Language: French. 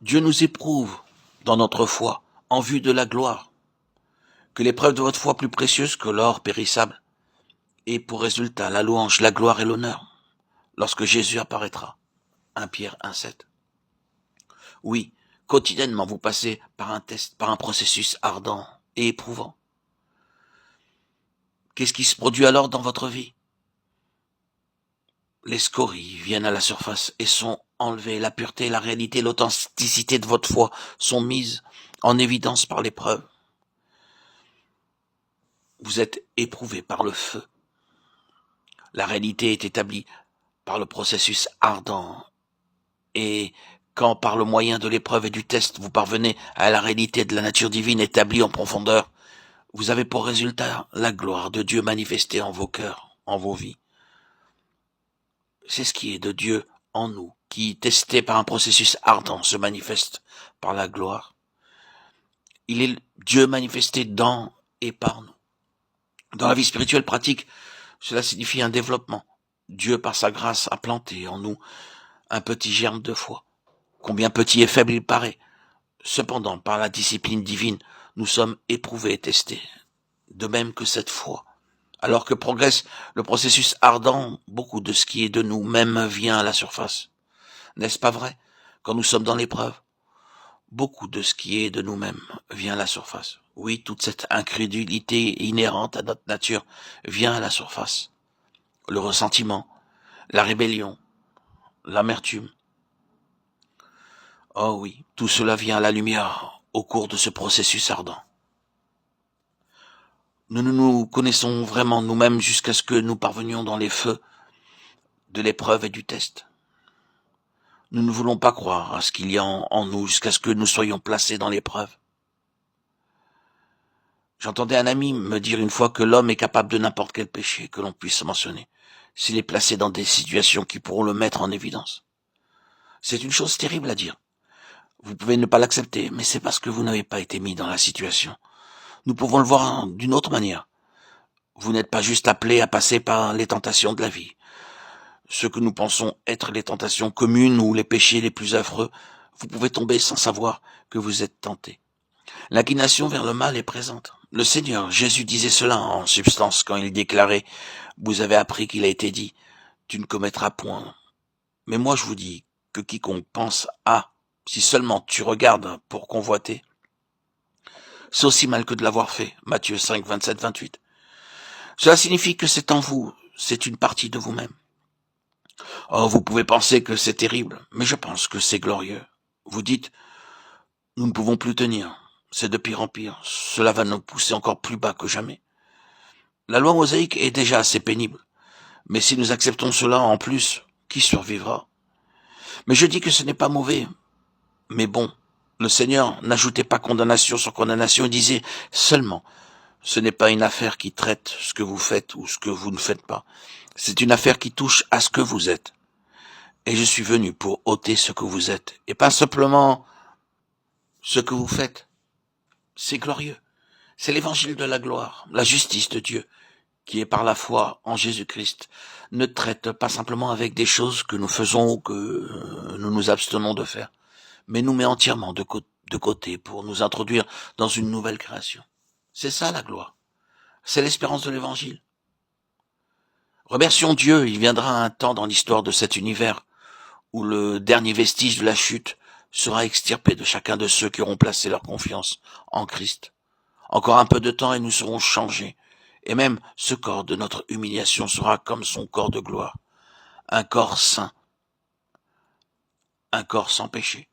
Dieu nous éprouve dans notre foi, en vue de la gloire, que l'épreuve de votre foi plus précieuse que l'or périssable ait pour résultat la louange, la gloire et l'honneur, lorsque Jésus apparaîtra. 1 Pierre 1,7. Oui, quotidiennement vous passez par un test, par un processus ardent et éprouvant. Qu'est-ce qui se produit alors dans votre vie? Les scories viennent à la surface et sont enlevées. La pureté, la réalité, l'authenticité de votre foi sont mises en évidence par l'épreuve. Vous êtes éprouvé par le feu. La réalité est établie par le processus ardent. Et quand par le moyen de l'épreuve et du test, vous parvenez à la réalité de la nature divine établie en profondeur, vous avez pour résultat la gloire de Dieu manifestée en vos cœurs, en vos vies. C'est ce qui est de Dieu en nous, qui, testé par un processus ardent, se manifeste par la gloire. Il est Dieu manifesté dans et par nous. Dans la vie spirituelle pratique, cela signifie un développement. Dieu, par sa grâce, a planté en nous un petit germe de foi. Combien petit et faible il paraît. Cependant, par la discipline divine, nous sommes éprouvés et testés. De même que cette foi. Alors que progresse le processus ardent, beaucoup de ce qui est de nous-mêmes vient à la surface. N'est-ce pas vrai? Quand nous sommes dans l'épreuve, beaucoup de ce qui est de nous-mêmes vient à la surface. Oui, toute cette incrédulité inhérente à notre nature vient à la surface. Le ressentiment, la rébellion, l'amertume. Oh oui, tout cela vient à la lumière au cours de ce processus ardent. Nous ne nous connaissons vraiment nous-mêmes jusqu'à ce que nous parvenions dans les feux de l'épreuve et du test. Nous ne voulons pas croire à ce qu'il y a en nous jusqu'à ce que nous soyons placés dans l'épreuve. J'entendais un ami me dire une fois que l'homme est capable de n'importe quel péché que l'on puisse mentionner, s'il est placé dans des situations qui pourront le mettre en évidence. C'est une chose terrible à dire. Vous pouvez ne pas l'accepter, mais c'est parce que vous n'avez pas été mis dans la situation. Nous pouvons le voir d'une autre manière. Vous n'êtes pas juste appelé à passer par les tentations de la vie. Ce que nous pensons être les tentations communes ou les péchés les plus affreux, vous pouvez tomber sans savoir que vous êtes tenté. L'inclination vers le mal est présente. Le Seigneur Jésus disait cela en substance quand il déclarait « Vous avez appris qu'il a été dit, tu ne commettras point. » Mais moi je vous dis que quiconque pense « Ah, si seulement tu regardes pour convoiter », c'est aussi mal que de l'avoir fait. Matthieu 5, 27, 28. Cela signifie que c'est en vous, c'est une partie de vous-même. Oh, vous pouvez penser que c'est terrible, mais je pense que c'est glorieux. Vous dites, nous ne pouvons plus tenir. C'est de pire en pire. Cela va nous pousser encore plus bas que jamais. La loi mosaïque est déjà assez pénible. Mais si nous acceptons cela en plus, qui survivra? Mais je dis que ce n'est pas mauvais. Mais bon, le Seigneur n'ajoutait pas condamnation sur condamnation, il disait seulement, ce n'est pas une affaire qui traite ce que vous faites ou ce que vous ne faites pas. C'est une affaire qui touche à ce que vous êtes. Et je suis venu pour ôter ce que vous êtes, et pas simplement ce que vous faites. C'est glorieux. C'est l'évangile de la gloire, la justice de Dieu, qui est par la foi en Jésus-Christ, ne traite pas simplement avec des choses que nous faisons ou que nous nous abstenons de faire, mais nous met entièrement de côté pour nous introduire dans une nouvelle création. C'est ça la gloire. C'est l'espérance de l'évangile. Remercions Dieu, il viendra un temps dans l'histoire de cet univers où le dernier vestige de la chute sera extirpé de chacun de ceux qui auront placé leur confiance en Christ. Encore un peu de temps et nous serons changés. Et même ce corps de notre humiliation sera comme son corps de gloire. Un corps saint. Un corps sans péché.